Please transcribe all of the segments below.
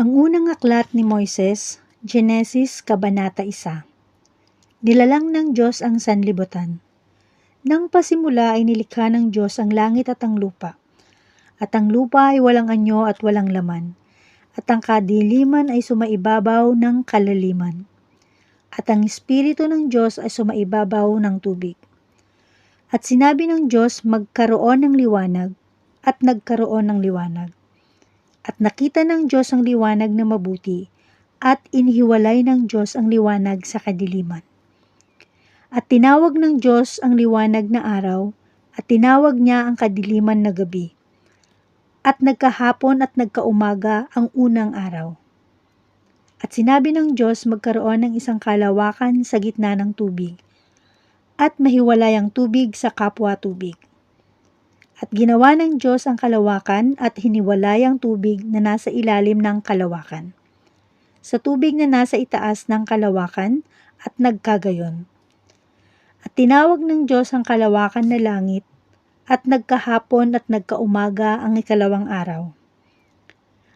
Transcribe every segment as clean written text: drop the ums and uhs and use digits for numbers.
Ang unang aklat ni Moises, Genesis Kabanata 1. Nilalang ng Diyos ang sanlibutan. Nang pasimula ay nilikha ng Diyos ang langit at ang lupa. At ang lupa ay walang anyo at walang laman. At ang kadiliman ay sumaibabaw ng kalaliman. At ang Espiritu ng Diyos ay sumaibabaw ng tubig. At sinabi ng Diyos, magkaroon ng liwanag, at nagkaroon ng liwanag. At nakita ng Diyos ang liwanag na mabuti, at inihiwalay ng Diyos ang liwanag sa kadiliman. At tinawag ng Diyos ang liwanag na araw, at tinawag niya ang kadiliman na gabi. At nagkahapon at nagkaumaga ang unang araw. At sinabi ng Diyos, magkaroon ng isang kalawakan sa gitna ng tubig, at mahiwalay ang tubig sa kapwa tubig. At ginawa ng Diyos ang kalawakan at hiniwalay ang tubig na nasa ilalim ng kalawakan sa tubig na nasa itaas ng kalawakan, at nagkagayon. At tinawag ng Diyos ang kalawakan na langit, at nagkahapon at nagkaumaga ang ikalawang araw.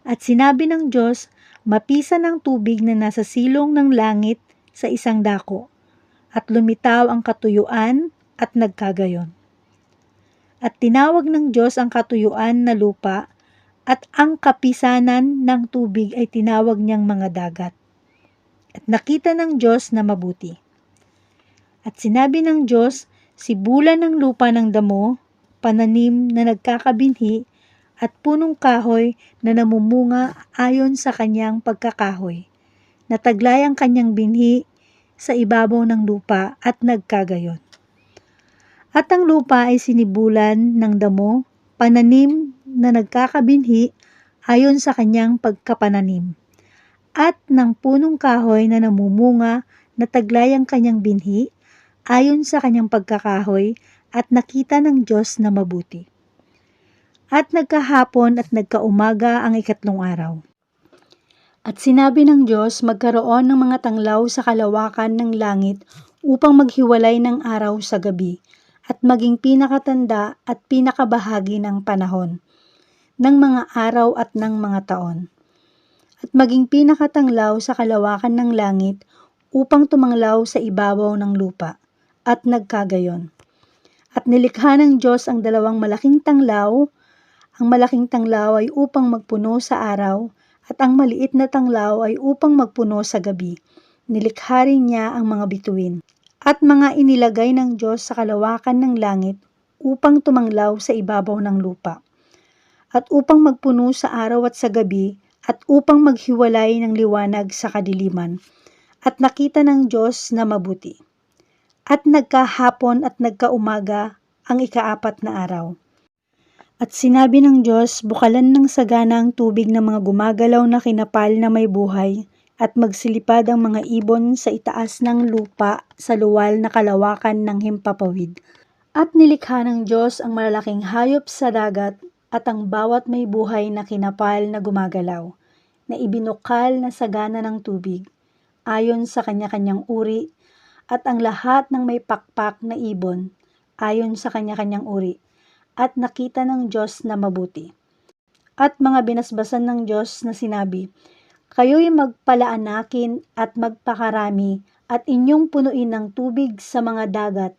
At sinabi ng Diyos, mapisan ang tubig na nasa silong ng langit sa isang dako, at lumitaw ang katuyuan, at nagkagayon. At tinawag ng Diyos ang katuyuan na lupa, at ang kapisanan ng tubig ay tinawag niyang mga dagat. At nakita ng Diyos na mabuti. At sinabi ng Diyos, sibulan ng lupa ng damo, pananim na nagkakabinhi, at punong kahoy na namumunga ayon sa kanyang pagkakahoy, na taglay ang kanyang binhi sa ibabaw ng lupa, at nagkagayon. At ang lupa ay sinibulan ng damo, pananim na nagkakabinhi ayon sa kanyang pagkapananim, at ng punong kahoy na namumunga na taglay ang kanyang binhi ayon sa kanyang pagkakahoy, at nakita ng Diyos na mabuti. At nagkahapon at nagkaumaga ang ikatlong araw. At sinabi ng Diyos, magkaroon ng mga tanglaw sa kalawakan ng langit upang maghiwalay ng araw sa gabi, at maging pinakatanda at pinakabahagi ng panahon, ng mga araw at ng mga taon. At maging pinakatanglaw sa kalawakan ng langit upang tumanglaw sa ibabaw ng lupa, at nagkagayon. At nilikha ng Diyos ang dalawang malaking tanglaw. Ang malaking tanglaw ay upang magpuno sa araw, at ang maliit na tanglaw ay upang magpuno sa gabi. Nilikha rin niya ang mga bituin at mga inilagay ng Diyos sa kalawakan ng langit upang tumanglaw sa ibabaw ng lupa, at upang magpuno sa araw at sa gabi, at upang maghiwalay ng liwanag sa kadiliman. At nakita ng Diyos na mabuti. At nagkahapon at nagkaumaga ang ikaapat na araw. At sinabi ng Diyos, bukalan ng sagana ang tubig ng mga gumagalaw na kinapal na may buhay, at magsilipad ang mga ibon sa itaas ng lupa sa luwal na kalawakan ng himpapawid. At nilikha ng Diyos ang malalaking hayop sa dagat, at ang bawat may buhay na kinapal na gumagalaw, na ibinukal na sagana ng tubig, ayon sa kanya-kanyang uri, at ang lahat ng may pakpak na ibon, ayon sa kanya-kanyang uri. At nakita ng Diyos na mabuti. At mga binasbasan ng Diyos na sinabi, kayo'y magpalaanakin at magpakarami, at inyong punuin ng tubig sa mga dagat,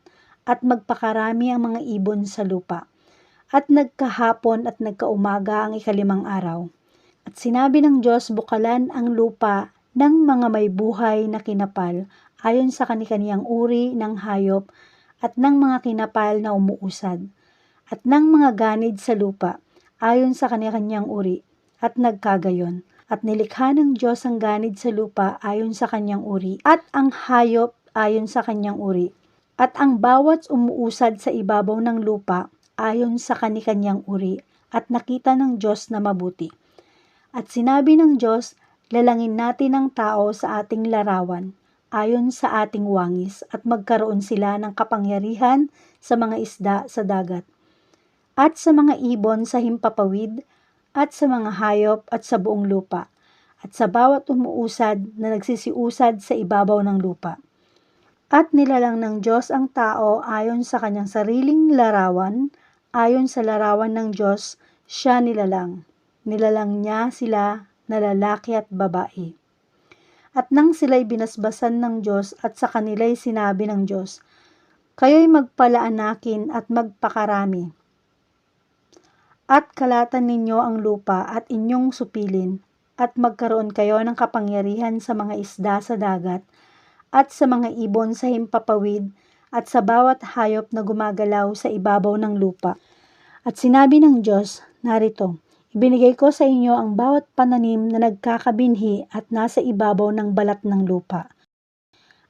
at magpakarami ang mga ibon sa lupa. At nagkahapon at nagkaumaga ang ikalimang araw. At sinabi ng Diyos, bukalan ang lupa ng mga may buhay na kinapal, ayon sa kani-kaniyang uri ng hayop, at ng mga kinapal na umuusad, at ng mga ganid sa lupa, ayon sa kani-kaniyang uri, at nagkagayon. At nilikha ng Diyos ang ganid sa lupa ayon sa kanyang uri, at ang hayop ayon sa kanyang uri, at ang bawat umuusad sa ibabaw ng lupa ayon sa kani-kanyang uri, at nakita ng Diyos na mabuti. At sinabi ng Diyos, lalangin natin ang tao sa ating larawan, ayon sa ating wangis, at magkaroon sila ng kapangyarihan sa mga isda sa dagat, at sa mga ibon sa himpapawid, at sa mga hayop at sa buong lupa, at sa bawat umuusad na nagsisiusad sa ibabaw ng lupa. At nilalang ng Diyos ang tao ayon sa kanyang sariling larawan, ayon sa larawan ng Diyos siya nilalang. Nilalang niya sila na lalaki at babae. At nang sila'y binasbasan ng Diyos at sa kanila'y sinabi ng Diyos, kayo'y magpalaanakin at magpakarami. At kalatan ninyo ang lupa at inyong supilin, at magkaroon kayo ng kapangyarihan sa mga isda sa dagat, at sa mga ibon sa himpapawid, at sa bawat hayop na gumagalaw sa ibabaw ng lupa. At sinabi ng Diyos, narito, ibinigay ko sa inyo ang bawat pananim na nagkakabinhi at nasa ibabaw ng balat ng lupa.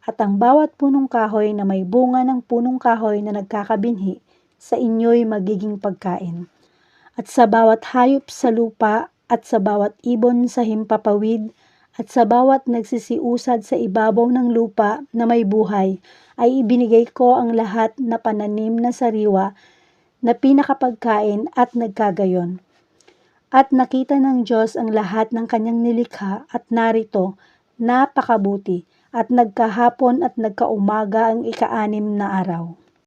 At ang bawat punong kahoy na may bunga ng punong kahoy na nagkakabinhi, sa inyo'y magiging pagkain. At sa bawat hayop sa lupa, at sa bawat ibon sa himpapawid, at sa bawat nagsisiusad sa ibabaw ng lupa na may buhay, ay ibinigay ko ang lahat na pananim na sariwa na pinakapagkain at nagkagayon. At nakita ng Diyos ang lahat ng kanyang nilikha at narito, napakabuti, at nagkahapon at nagkaumaga ang ika-6 na araw.